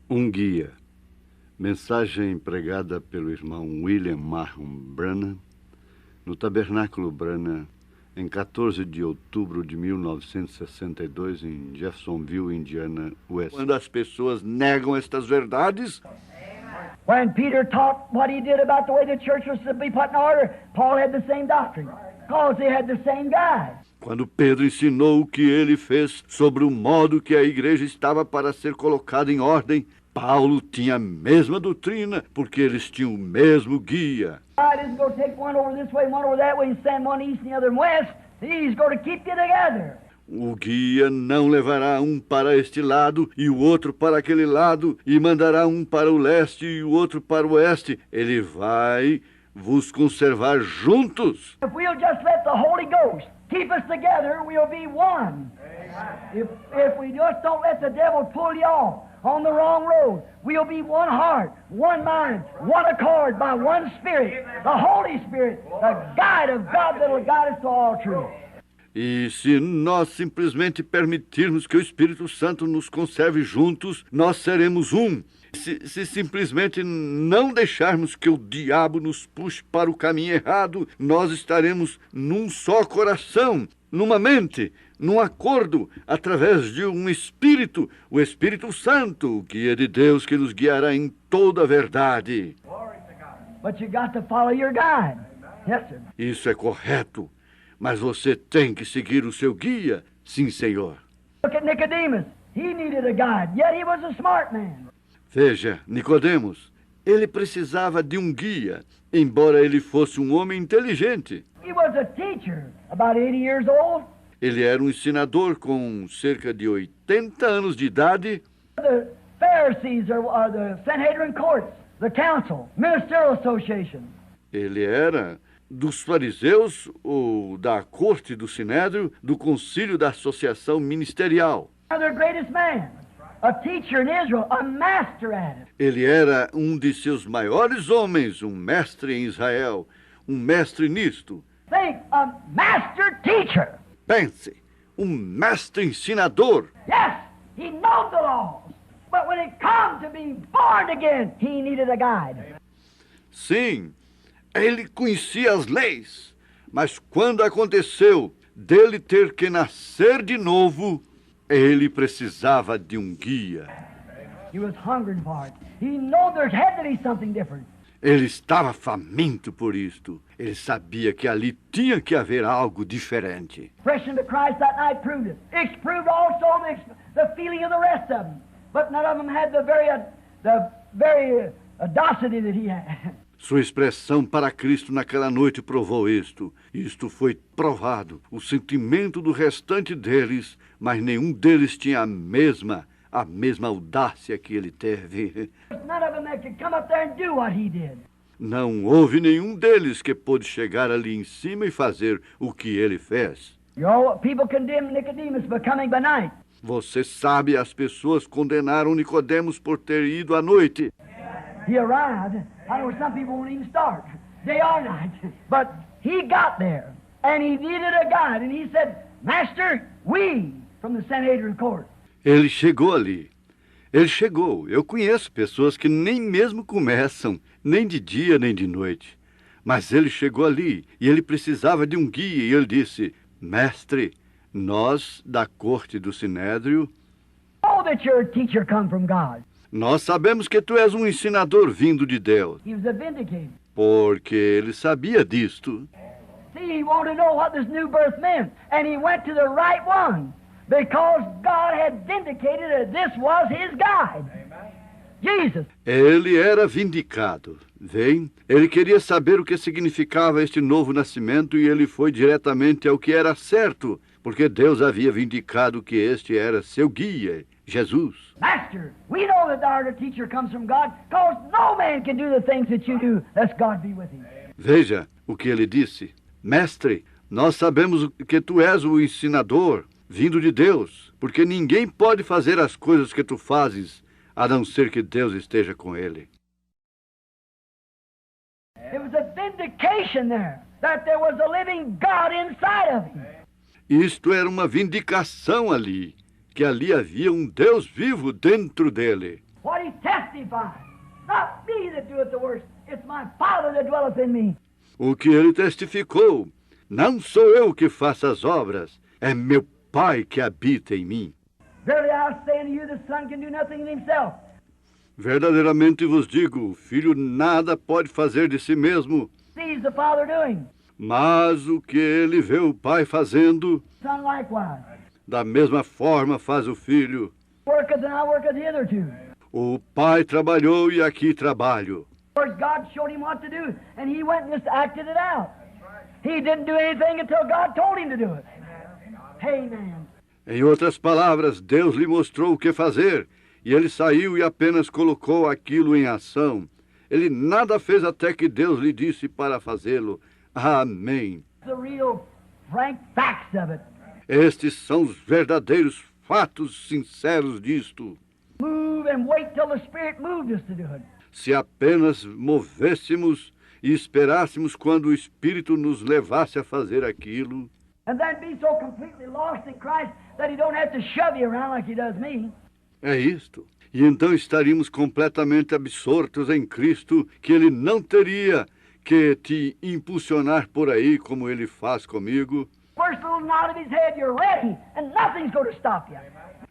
Um guia. Mensagem pregada pelo irmão William Marham Branham no Tabernáculo Branham em 14 de outubro de 1962 em Jeffersonville, Indiana, West. Quando as pessoas negam estas verdades, when Peter taught what he did about the way the church was to be put in order, Paul had the same doctrine, because they had the same guide. Quando Pedro ensinou o que ele fez sobre o modo que a igreja estava para ser colocada em ordem, Paulo tinha a mesma doutrina, porque eles tinham o mesmo guia. God isn't going to take one over this way, one over that way, and send one east and the other west. He's going to keep you together. O guia não levará um para este lado e o outro para aquele lado, e mandará um para o leste e o outro para o oeste. Ele vai vos conservar juntos. If we'll just let the Holy Ghost keep us together, we'll be one. If we just don't let the devil pull you off on the wrong road, we'll be one heart, one mind, one accord by one Spirit, the Holy Spirit, the guide of God that will guide us to all truth. E se nós simplesmente permitirmos que o Espírito Santo nos conserve juntos, nós seremos um. Se simplesmente não deixarmos que o diabo nos puxe para o caminho errado, nós estaremos num só coração, numa mente, num acordo, através de um Espírito, o Espírito Santo, o guia de Deus que nos guiará em toda a verdade. But you got to follow your guide. Yes, sir. Isso é correto, mas você tem que seguir o seu guia. Sim, Senhor. Look at Nicodemus. He needed a guide, yet he was a smart man. Veja, Nicodemos, ele precisava de um guia, embora ele fosse um homem inteligente. He was a teacher, about 80 years old. Ele era um ensinador com cerca de 80 anos de idade. The Pharisees are the Sanhedrin courts, the council, ministerial association. Ele era dos fariseus, ou da corte do Sinédrio, do concílio da associação ministerial. Their greatest man, a teacher in Israel, a master at it. Ele era um de seus maiores homens, um mestre em Israel, um mestre nisto. Think, a master teacher. Pense, um mestre ensinador. Yes, he knows the laws. But when it comes to being born again, he needed a guide. Sim, ele conhecia as leis, mas quando aconteceu dele ter que nascer de novo, ele precisava de um guia. He was hungering for it. He knew there had to be something different. Ele estava faminto por isto. Ele sabia que ali tinha que haver algo diferente. Expression to Christ that night proved it. It proved also the feeling of the rest of them. But none of them had the very audacity that he had. Sua expressão para Cristo naquela noite provou isto. Isto foi provado. O sentimento do restante deles, mas nenhum deles tinha a mesma audácia que ele teve. None of them that could come up there and do what he did. Não houve nenhum deles que pôde chegar ali em cima e fazer o que ele fez. You know, people condemned Nicodemus for coming by night. Você sabe, as pessoas condenaram Nicodemos por ter ido à noite. He arrived. I know some people won't even start, day or night. But he got there, and he needed a guide. And he said, Master, we from the Sanhedrin court. Ele chegou ali. Ele chegou. Eu conheço pessoas que nem mesmo começam, nem de dia nem de noite. Mas ele chegou ali e ele precisava de um guia. E ele disse, Mestre, nós da corte do Sinédrio, Know that your teacher come from God. nós sabemos que tu és um ensinador vindo de Deus. He was a vindicator. Porque ele sabia disto. See, he wanted to know what this new birth meant. And he went to the right one. Because God had vindicated that this was his guide. Jesus. Ele era vindicado. Vem, ele queria saber o que significava este novo nascimento e ele foi diretamente ao que era certo, porque Deus havia vindicado que este era seu guia, Jesus. Master, we know that our teacher comes from God, because no man can do the things that you do, lest God be with him. Veja o que ele disse. Mestre, nós sabemos que tu és o ensinador, vindo de Deus, porque ninguém pode fazer as coisas que tu fazes, a não ser que Deus esteja com ele. It was a vindication there, that there was a living God inside of him. Isto era uma vindicação ali, que ali havia um Deus vivo dentro dele. What he testify. Not me that doeth the works, it's my Father that dwelleth in me. O que ele testificou: não sou eu que faço as obras, é meu Pai que habita em mim. Verily I say unto you, the Son can do nothing in himself. Verdadeiramente vos digo, o Filho nada pode fazer de si mesmo, Sees the Father doing. mas o que ele vê o Pai fazendo, Son likewise. da mesma forma faz o Filho. Worketh and I worketh hitherto. O Pai trabalhou e aqui trabalho. For God showed him what to do, and he went and just acted it out. He didn't do anything until God told him to do it. Amen. Em outras palavras, Deus lhe mostrou o que fazer, e ele saiu e apenas colocou aquilo em ação. Ele nada fez até que Deus lhe disse para fazê-lo. Amém. The real frank facts of it. Estes são os verdadeiros fatos sinceros disto. Move and wait till the Spirit moved us to do it. Se apenas movêssemos e esperássemos quando o Espírito nos levasse a fazer aquilo, And then be so completely lost in Christ that he don't have to shove you around like he does me. é isto. E então estaríamos completamente absortos em Cristo, que Ele não teria que te impulsionar por aí como Ele faz comigo. First little nod of his head, you're ready, and nothing's going to stop you.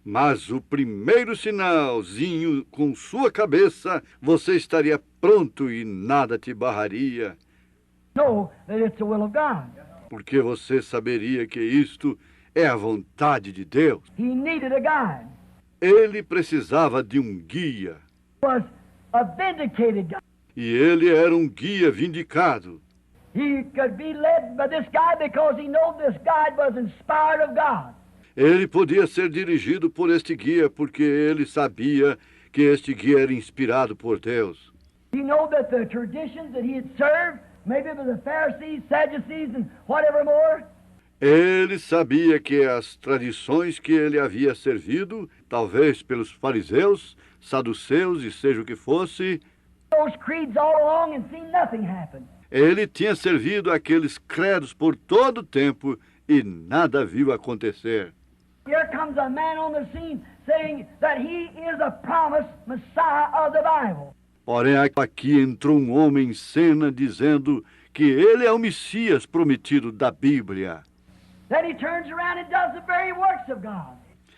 Mas o primeiro sinalzinho com sua cabeça, você estaria pronto e nada te barraria, Know that it's the will of God. porque você saberia que isto é a vontade de Deus. He needed a guide. Ele precisava de um guia, Was a vindicated guide. e ele era um guia vindicado. He could be led by this guide because he knew this guide was inspired of God. Ele podia ser dirigido por este guia porque ele sabia que este guia era inspirado por Deus. He knew that the traditions that he had served, maybe it was the Pharisees, Sadducees, and whatever more, Ele sabia que as tradições que ele havia servido, talvez pelos fariseus, saduceus e seja o que fosse, those creeds all along and seen nothing happen. ele tinha servido aqueles credos por todo o tempo e nada viu acontecer. Here comes a man on the scene saying that he is a promised Messiah of the Bible. Porém, aqui entrou um homem em cena dizendo que ele é o Messias prometido da Bíblia. Then he turns around and does the very works of God.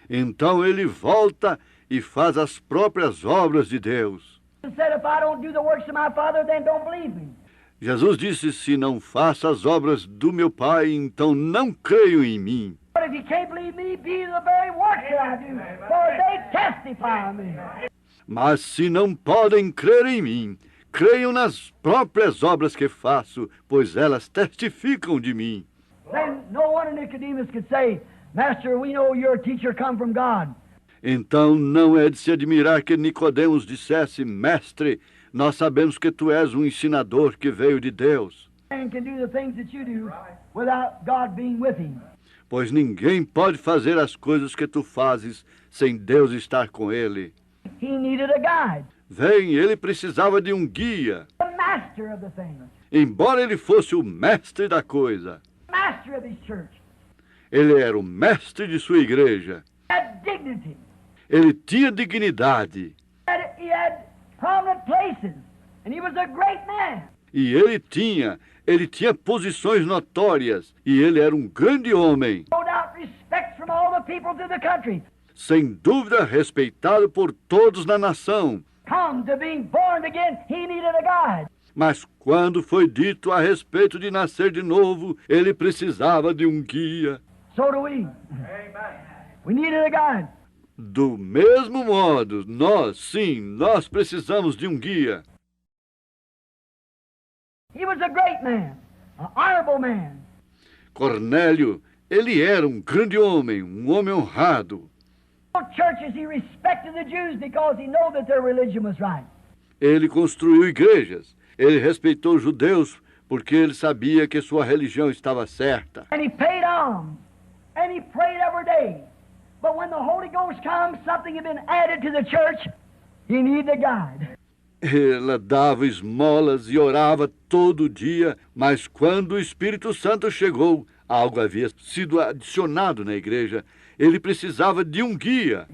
Então ele volta e faz as próprias obras de Deus. He said, if I don't do the works of my Father, then don't believe me. Jesus disse, se não faço as obras do meu Pai, então não creio em mim. But if you can't believe me, be the very works that I do, for they testify of me. Mas se não podem crer em mim, creiam nas próprias obras que faço, pois elas testificam de mim. Then no wonder Nicodemus could say, Master, we know your teacher come from God. Então não é de se admirar que Nicodemos dissesse, Mestre, nós sabemos que tu és um ensinador que veio de Deus, Man can do the things that you do without God being with him. pois ninguém pode fazer as coisas que tu fazes sem Deus estar com ele. He needed a guide, Vem, ele precisava de um guia, the master of the thing, embora ele fosse o mestre da coisa. master of his church. Ele era o mestre de sua igreja. Had dignity. Ele tinha dignidade. He had prominent places, and he was a great man. E ele tinha posições notórias. E ele era um grande homem. No doubt respect from all the people through the country. Sem dúvida, respeitado por todos na nação. Come to being born again, he needed a guide. Mas quando foi dito a respeito de nascer de novo, ele precisava de um guia. So do we. We needed a guide. Do mesmo modo, nós precisamos de um guia. He was a great man, an honorable man. Cornélio, ele era um grande homem, um homem honrado. Churches, he respected the Jews because he knew that their religion was right. Ele construiu igrejas. Ele respeitou os judeus porque ele sabia que sua religião estava certa. And he paid alms. And he prayed every day. But when the Holy Ghost comes, something had been added to the church. He needed a guide. Ela dava esmolas e orava todo dia, mas quando o Espírito Santo chegou, algo havia sido adicionado na igreja. Ele precisava de um guia.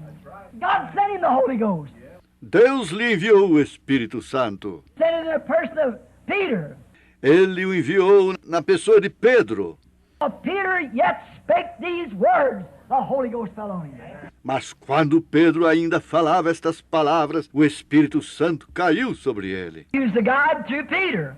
God sent him the Holy Ghost. Deus lhe enviou o Espírito Santo. Sent it in the person of Peter. Ele o enviou na pessoa de Pedro. While Peter yet spake these words, the Holy Ghost fell on him. Mas quando Pedro ainda falava estas palavras, o Espírito Santo caiu sobre ele. He used the guide through Peter.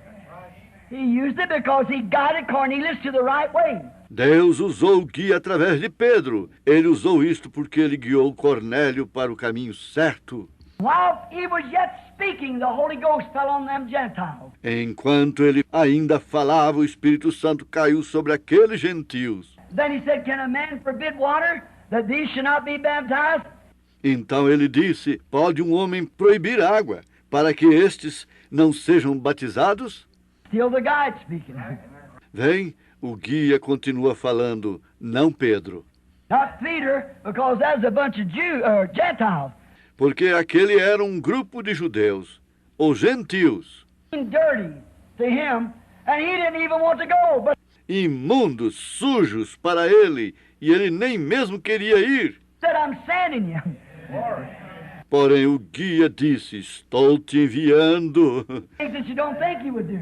He used it because he guided Cornelius to the right way. Deus usou o guia através de Pedro. Ele usou isto porque ele guiou Cornélio para o caminho certo. While he was yet speaking, the Holy Ghost fell on them Gentiles. Enquanto ele ainda falava, o Espírito Santo caiu sobre aqueles gentios. Then he said, can a man forbid water that these should not be baptized? Então ele disse, pode um homem proibir água para que estes não sejam batizados? Still the guide speaking. Vem, o guia continua falando, não Pedro. Not Peter, because that's a bunch of Gentiles. Porque aquele era um grupo de judeus, ou gentios, Dirty to him, and he didn't even want to go. But imundos, sujos para ele, e ele nem mesmo queria ir. said, I'm sending you. Porém o guia disse, estou te enviando. Things that you don't think you would do.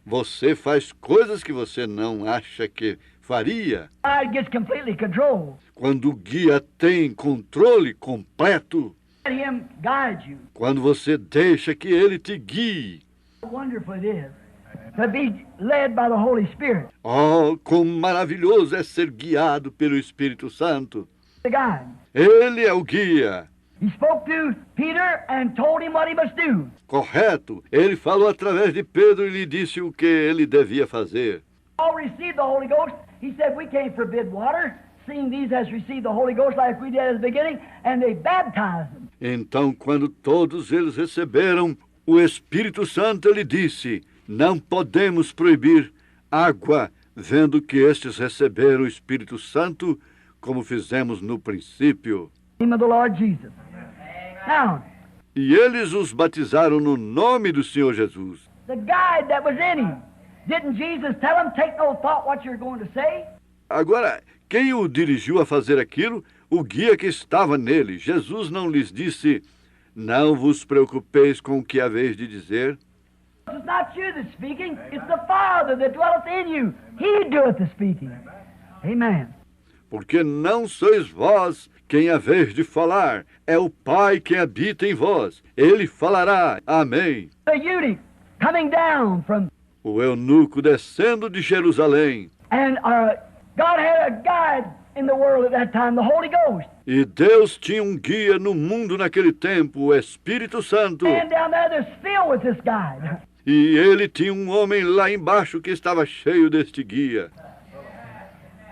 Você faz coisas que você não acha que faria. God gets completely control. Quando o guia tem controle completo, Let him guide you. quando você deixa que ele te guie. How wonderful it is to be led by the Holy Spirit. Oh, quão maravilhoso é ser guiado pelo Espírito Santo. The guide. Ele é o guia. He spoke to Peter and told him what he must do. Correto. Ele falou através de Pedro e lhe disse o que ele devia fazer. All received the Holy Ghost. He said, we can't forbid water, seeing these has received the Holy Ghost like we did at the beginning, and they baptized them. Então, quando todos eles receberam o Espírito Santo, ele disse, não podemos proibir água, vendo que estes receberam o Espírito Santo, como fizemos no princípio. In the name of the Lord Jesus. Now, E eles os batizaram no nome do Senhor Jesus. the guide that was in him, didn't Jesus tell him, take no thought what you're going to say? Agora, quem o dirigiu a fazer aquilo? O guia que estava nele. Jesus não lhes disse, não vos preocupeis com o que haveis de dizer. It's not you that's speaking, it's the Father that dwelleth in you. He doeth the speaking. Amen. Porque não sois vós quem haveis de falar, é o Pai quem habita em vós. Ele falará. Amém. The eunuch coming down from, O eunuco descendo de Jerusalém. and God had a guide in the world at that time, the Holy Ghost. E Deus tinha um guia no mundo naquele tempo, o Espírito Santo. And down there that's filled with this guide. E ele tinha um homem lá embaixo que estava cheio deste guia.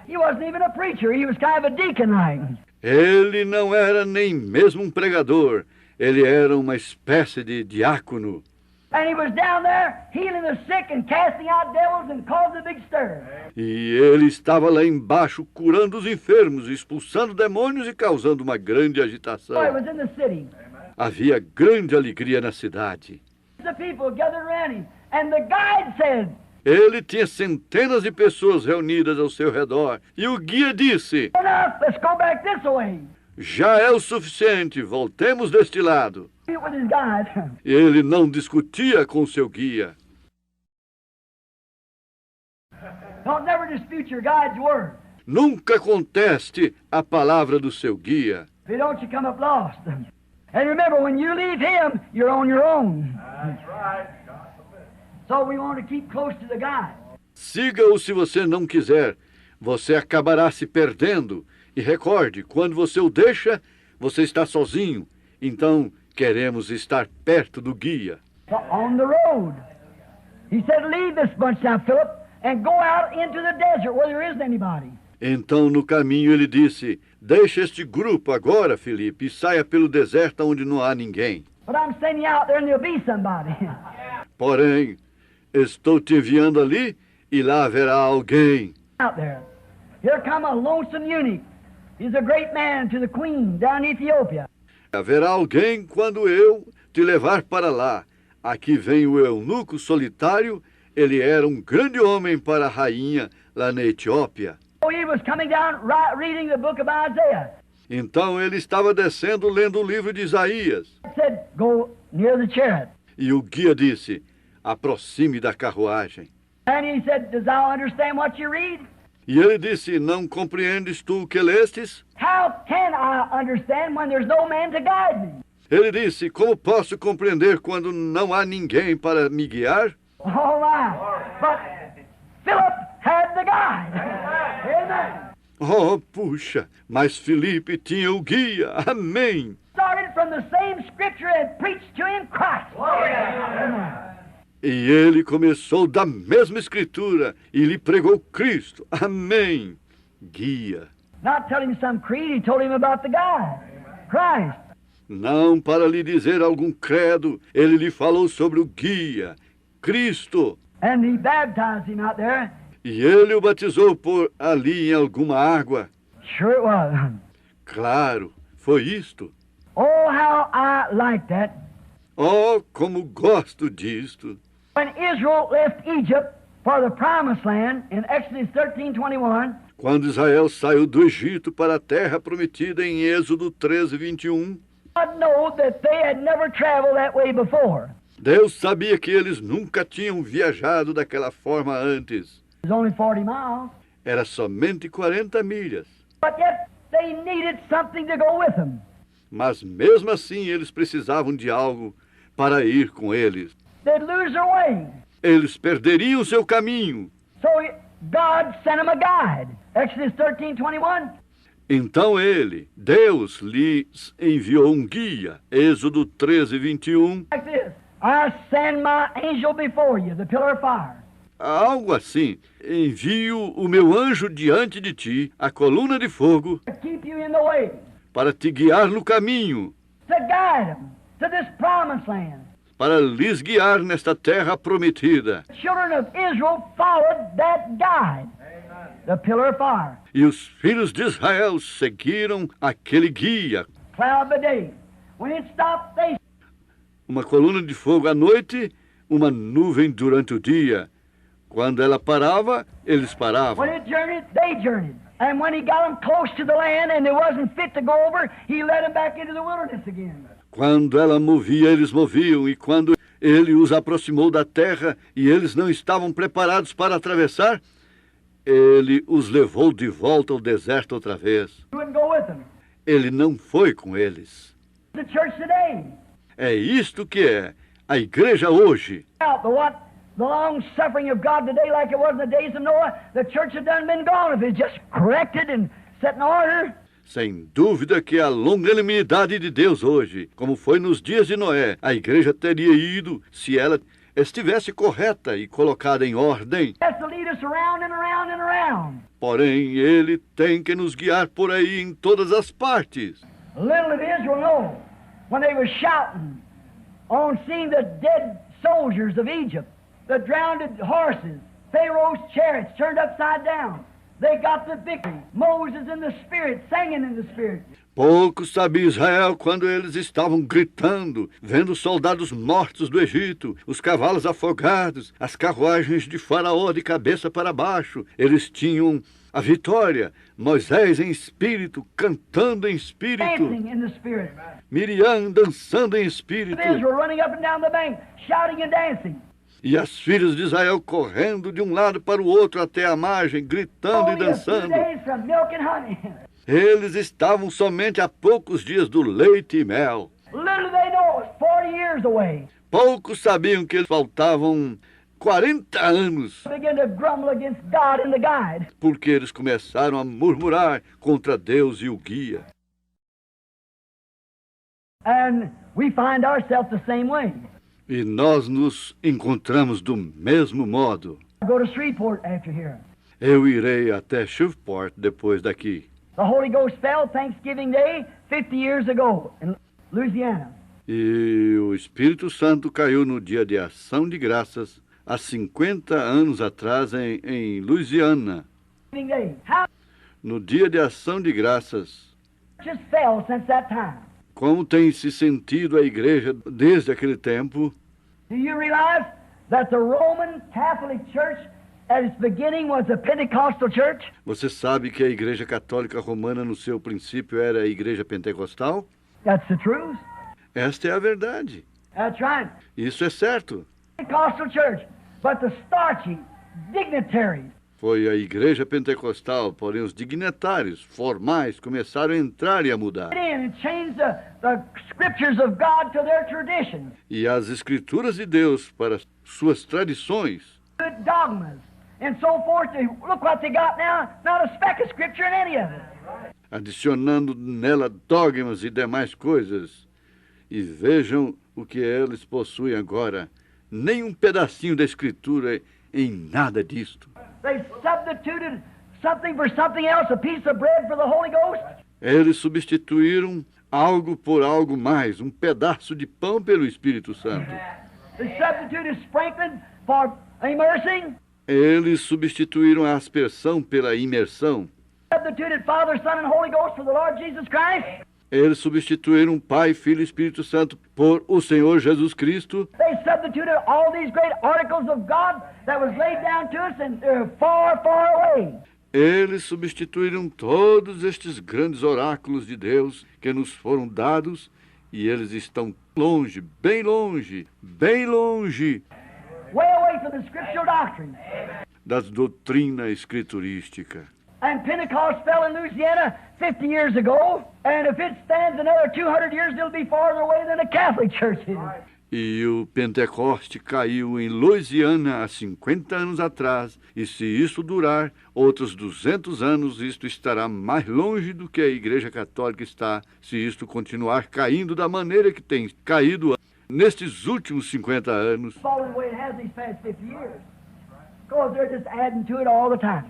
He wasn't even a preacher, he was kind of a deacon like. Ele não era nem mesmo um pregador. Ele era uma espécie de diácono. And he was down there healing the sick and casting out devils and causing a big stir. E ele estava lá embaixo curando os enfermos, expulsando demônios e causando uma grande agitação. Boy, it was in the city. Havia grande alegria na cidade. The people gathered around him. And the guide said, Ele tinha centenas de pessoas reunidas ao seu redor. E o guia disse, enough, let's go back this way. já é o suficiente, voltemos deste lado. With his guide. Ele não discutia com seu guia. Don't never dispute your guide's word. Nunca conteste a palavra do seu guia. If you don't, you come up lost. And remember, when you leave him, you're on your own. That's right. So we want to keep close to the guide. Siga-o se você não quiser. Você acabará se perdendo. E recorde, quando você o deixa, você está sozinho. Então, queremos estar perto do guia. So on the road. He said, leave this bunch now, Philip, and go out into the desert where there isn't anybody. Então, no caminho, ele disse, deixa este grupo agora, Filipe, e saia pelo deserto onde não há ninguém. But I'm sending you out there and there'll be somebody. Porém, estou te enviando ali e lá haverá alguém. Out there. Here come a lonesome eunuch. He's a great man to the queen down in Ethiopia. Haverá alguém quando eu te levar para lá. Aqui vem o eunuco solitário. Ele era um grande homem para a rainha lá na Etiópia. Oh, he was coming down reading the book of Isaiah. Então ele estava descendo lendo o livro de Isaías. It said, go near the chariot. E o guia disse, aproxime da carruagem. And he said, does thou understand what you read? E ele disse, não compreendes tu o que lestes? How can I understand when there's no man to guide me? Ele disse, como posso compreender quando não há ninguém para me guiar? All right. But Philip had the guide. Amen. Oh, puxa, mas Filipe tinha o guia. Amém. Started from the same scripture and preached to him Christ. Amen. E ele começou da mesma escritura e lhe pregou Cristo. Amém. Guia. Not telling him some creed, he told him about the guide. Christ. Não para lhe dizer algum credo, ele lhe falou sobre o guia, Cristo. And he baptized him out there. E ele o batizou por ali em alguma água. Sure it was. Claro, foi isto. Oh, how I like that. Oh, como gosto disto. When Israel left Egypt for the promised land in Exodus 13:21, Quando Israel saiu do Egito para a terra prometida em Êxodo 13:21, God knew that they had never traveled that way before. Deus sabia que eles nunca tinham viajado daquela forma antes. It was only 40 miles. Era somente 40 milhas. But yet they needed something to go with them. Mas mesmo assim eles precisavam de algo para ir com eles. They'd lose their way. Eles perderiam seu caminho. So God sent them a guide. Exodus 13:21. Então Deus lhes enviou um guia. Êxodo 13:21. Like this. I send my angel before you, the pillar of fire. Algo assim. Envio o meu anjo diante de ti, a coluna de fogo, To keep you in the way. para te guiar no caminho, To guide them to this promised land. para lhes guiar nesta terra prometida. The children of Israel followed that guide. The pillar of fire. E os filhos de Israel seguiram aquele guia. Cloud by day. When it stopped, they Uma coluna de fogo à noite, uma nuvem durante o dia. Quando ela parava, eles paravam. when it journeyed, they journeyed. And when he got them close to the land and they wasn't fit to go over, he led them back into the wilderness again. Quando ela movia, eles moviam. E quando ele os aproximou da terra e eles não estavam preparados para atravessar, ele os levou de volta ao deserto outra vez. He wouldn't go with them. Ele não foi com eles. The church today. É isto que é a igreja hoje. Out the long suffering of God today, like it was in the days of Noah, the church had done been gone if it just corrected and set in order. Sem dúvida que a longanimidade de Deus hoje, como foi nos dias de Noé, a igreja teria ido se ela estivesse correta e colocada em ordem. Has to lead us around and around and around. Porém, ele tem que nos guiar por aí em todas as partes. Little did Israel know when they were shouting on seeing the dead soldiers of Egypt, the drowned horses, Pharaoh's chariots turned upside down. They got the victory. Moses in the Spirit, singing in the Spirit. Pouco sabia Israel quando eles estavam gritando, vendo os soldados mortos do Egito, os cavalos afogados, as carruagens de Faraó de cabeça para baixo. Eles tinham a vitória. Moisés em espírito, cantando em espírito. Dancing in the Spirit. Miriam dançando em espírito. Israel running up and down the bank, shouting and dancing. E as filhas de Israel correndo de um lado para o outro até a margem, gritando e Only a few dançando. days from milk and honey. Eles estavam somente a poucos dias do leite e mel. Little they know it was 40 years away. Poucos sabiam que faltavam 40 anos, Began to grumble against God and the guide. porque eles começaram a murmurar contra Deus e o guia. And we find ourselves the same way. E nós nos encontramos do mesmo modo. I go to Shreveport after here. Eu irei até Shreveport depois daqui. The Holy Ghost fell Thanksgiving Day 50 years ago in Louisiana. E o Espírito Santo caiu no dia de ação de graças, há 50 anos atrás, em Louisiana. Thanksgiving Day. How No dia de ação de graças. just fell since that time. Como tem se sentido a igreja desde aquele tempo? Do you realize that the Roman Catholic Church at its beginning was a Pentecostal church? Você sabe que a Igreja Católica Romana, no seu princípio, era a Igreja Pentecostal? That's the truth. Esta é a verdade. That's right. Isso é certo. Pentecostal church. But the starchy, dignitaries, Foi a Igreja Pentecostal, porém os dignatários formais começaram a entrar e a mudar. in and changed the scriptures of God to their traditions, E as Escrituras de Deus para suas tradições. good dogmas, and so forth. Look what they got now. Not a speck of scripture in any of it. Adicionando nela dogmas e demais coisas. E vejam o que eles possuem agora. Nem um pedacinho da Escritura em nada disto. They substituted something for something else, a piece of bread for the Holy Ghost. Eles substituíram algo por algo mais, um pedaço de pão pelo Espírito Santo. They substituted sprinkling for immersing. Eles substituíram a aspersão pela imersão. Substituted Father, Son, and Holy Ghost for the Lord Jesus Christ. Eles substituíram Pai, Filho e Espírito Santo por o Senhor Jesus Cristo. They substituted all these great articles of God that was laid down to us, and they're far, far away. Eles substituíram todos estes grandes oráculos de Deus que nos foram dados e eles estão longe, bem longe, bem longe Way away from the scriptural doctrine. da doutrina escriturística. And Pentecost fell in Louisiana 50 years ago, and if it stands another 200 years, it'll be farther away than the Catholic Church is. E o Pentecoste caiu em Louisiana há 50 anos atrás, e se isso durar outros 200 anos, isto estará mais longe do que a Igreja Católica está, se isto continuar caindo da maneira que tem caído nestes últimos 50 anos. Falling the way it has these past 50 years. Because they're just adding to it all the time.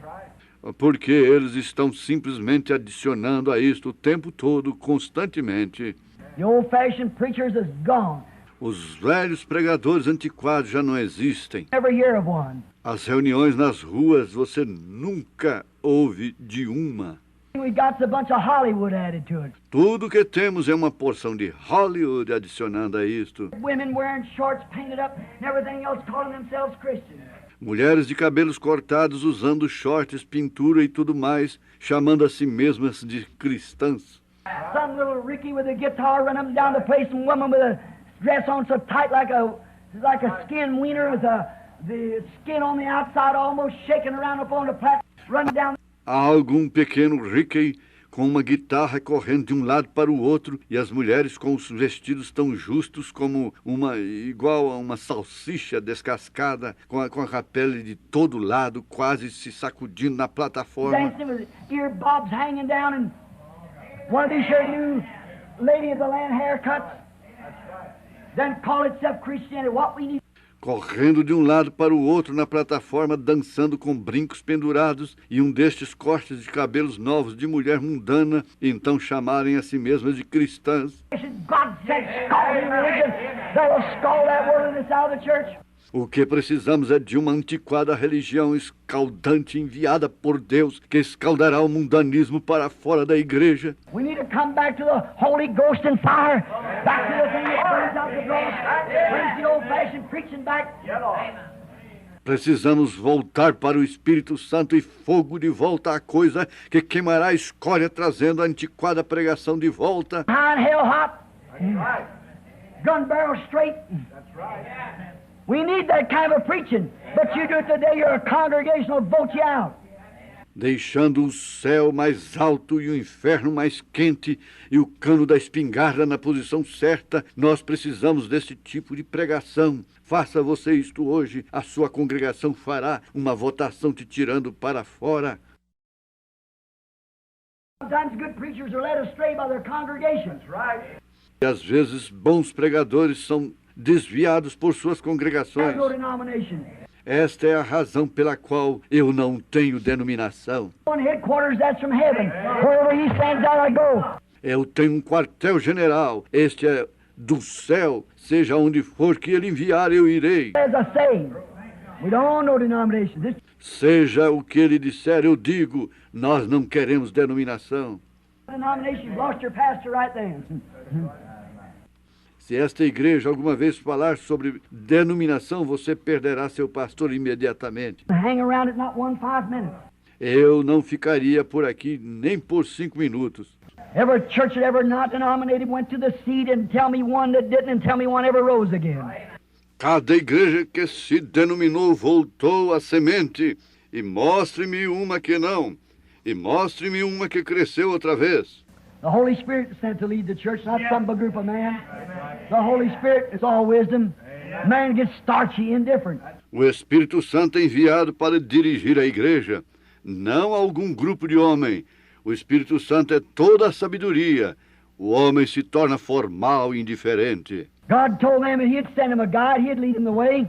Porque eles estão simplesmente adicionando a isto o tempo todo, constantemente. The old-fashioned preachers is gone. Os velhos pregadores antiquados já não existem. Never hear of one. As reuniões nas ruas, você nunca ouve de uma. We got a bunch of Hollywood added to it. Tudo que temos é uma porção de Hollywood adicionando a isto. Women wearing shorts painted up and everything else calling themselves Christians. Mulheres de cabelos cortados usando shorts, pintura e tudo mais, chamando a si mesmas de cristãs. Some little Ricky with a guitar running up and down the place, and woman with a dress on so tight like a skin wiener with the skin on the outside almost shaking around up on the platform, running down. Há algum pequeno Ricky com uma guitarra correndo de um lado para o outro e as mulheres com os vestidos tão justos como igual a uma salsicha descascada com a pele de todo lado, quase se sacudindo na plataforma. Dancing with ear bobs hanging down, and one of these here new lady of the land haircuts, then call itself Christianity. What we need. Correndo de um lado para o outro na plataforma, dançando com brincos pendurados e um destes cortes de cabelos novos de mulher mundana, e então chamarem a si mesmas de cristãs. God said, scalding religion that will scald that worldliness out of the church. O que precisamos é de uma antiquada religião escaldante enviada por Deus, que escaldará o mundanismo para fora da igreja. We need to come back to the Holy Ghost and fire, back to the thing that burns out the dross, brings the old-fashioned preaching back. Precisamos voltar para o Espírito Santo e fogo de volta à coisa que queimará a escória, trazendo a antiquada pregação de volta. High and hell hot, gun barrel straight. We need that kind of preaching, but you do it today, you're a congregation will vote you out. Deixando o céu mais alto e o inferno mais quente e o cano da espingarda na posição certa, nós precisamos desse tipo de pregação. Faça você isto hoje, a sua congregação fará uma votação te tirando para fora. Sometimes good preachers are led astray by their congregations. E às vezes bons pregadores são desviados por suas congregações. No denomination. Esta é a razão pela qual eu não tenho denominação. One headquarters, that's from heaven. Wherever he sends out, I go. Eu tenho um quartel-general. Este é do céu. Seja onde for que ele enviar, eu irei. As I say, we don't want no denomination. Seja o que ele disser, eu digo, nós não queremos denominação. Denomination, you've lost your pastor right there. Se esta igreja alguma vez falar sobre denominação, você perderá seu pastor imediatamente. Hang around it not 5 minutes. Eu não ficaria por aqui nem por 5 minutos. Every church that ever not denominated went to the seed and tell me one that didn't and tell me one ever rose again. Cada igreja que se denominou voltou à semente, e mostre-me uma que não, e mostre-me uma que cresceu outra vez. The Holy Spirit is sent to lead the church, not some group of men. The Holy Spirit is all wisdom. Man gets starchy, indifferent. O Espírito Santo é enviado para dirigir a igreja, não algum grupo de homem. O Espírito Santo é toda a sabedoria. O homem se torna formal e indiferente. God told them that He'd send him a guide, He'd lead him the way.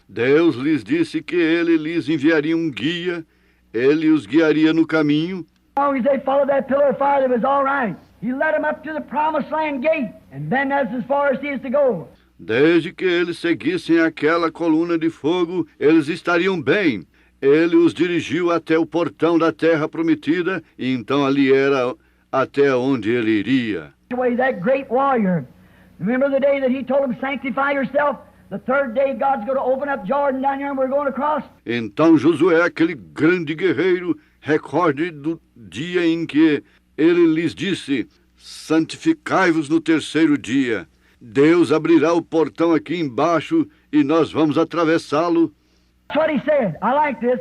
Deus lhes disse que ele lhes enviaria um guia, ele os guiaria no caminho. As long as they followed that pillar of fire, that was all right. He led them up to the promised land gate, and then that's as far as He is to go. Desde que eles seguissem aquela coluna de fogo, eles estariam bem. Ele os dirigiu até o portão da terra prometida, e então ali era até onde ele iria. That great warrior. Remember the day that He told him, sanctify yourself? The third day God's going to open up Jordan down here and we're going across. Então Josué, aquele grande guerreiro, recorde do dia em que ele lhes disse, santificai-vos no terceiro dia. Deus abrirá o portão aqui embaixo e nós vamos atravessá-lo. That's what He said. I like this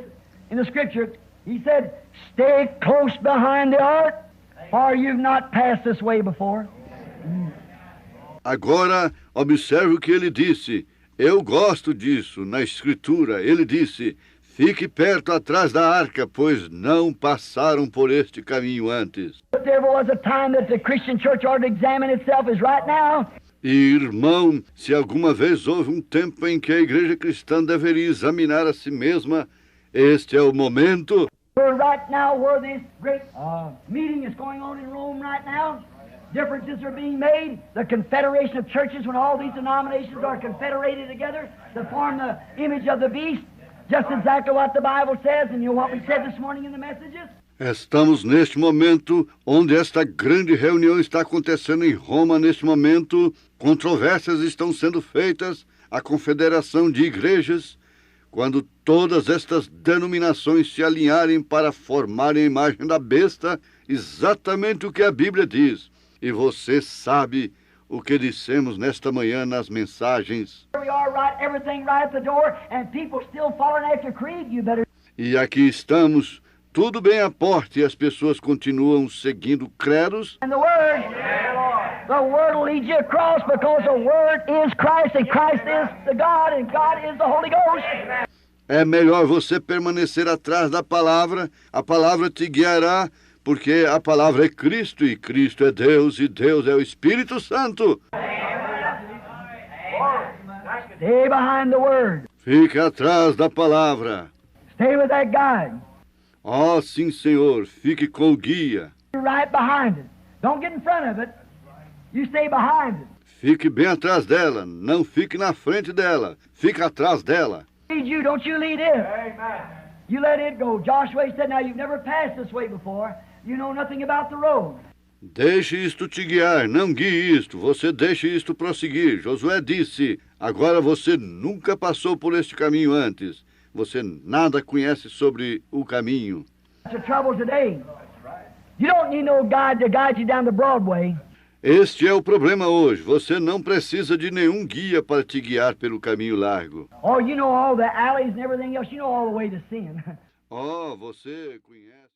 in the scripture. He said, stay close behind the ark, for you've not passed this way before. Agora, observe o que ele disse. Eu gosto disso. Na Escritura, ele disse, fique perto atrás da arca, pois não passaram por este caminho antes. If there was a time that the Christian church ought to examine itself, is right now. E, irmão, se alguma vez houve um tempo em que a igreja cristã deveria examinar a si mesma, este é o momento. We're right now where this great meeting is going on in Rome right now. Differences are being made. The confederation of churches, when all these denominations are confederated together to form the image of the beast, just exactly what the Bible says, and you know what we said this morning in the messages? Estamos neste momento onde esta grande reunião está acontecendo em Roma neste momento. Controvérsias estão sendo feitas, a confederação de igrejas, quando todas estas denominações se alinharem para formarem a imagem da besta, exatamente o que a Bíblia diz. E você sabe o que dissemos nesta manhã nas mensagens. E aqui estamos, tudo bem à porta, e as pessoas continuam seguindo credos. The Word will lead you across, because the Word is Christ, and Christ is the God, and God is the Holy Ghost. É melhor você permanecer atrás da palavra, a palavra te guiará, porque a palavra é Cristo, e Cristo é Deus, e Deus é o Espírito Santo. Stay behind the Word. Fique atrás da palavra. Stay with that guide. Oh, sim, Senhor, fique com o guia. Right behind it. Don't get in front of it. You stay behind it. Fique bem atrás dela, não fique na frente dela, fique atrás dela. Lead you, don't you lead it. Amen. You let it go. Joshua said, now you've never passed this way before. You know nothing about the road. Deixe isto te guiar, não guie isto, você deixe isto prosseguir. Josué disse, agora você nunca passou por este caminho antes. Você nada conhece sobre o caminho. That's the trouble today. You don't need no guide to guide you down the Broadway. Este é o problema hoje. Você não precisa de nenhum guia para te guiar pelo caminho largo. Oh, you know all the alleys and everything else. You know all the way to sin. Oh, você conhece...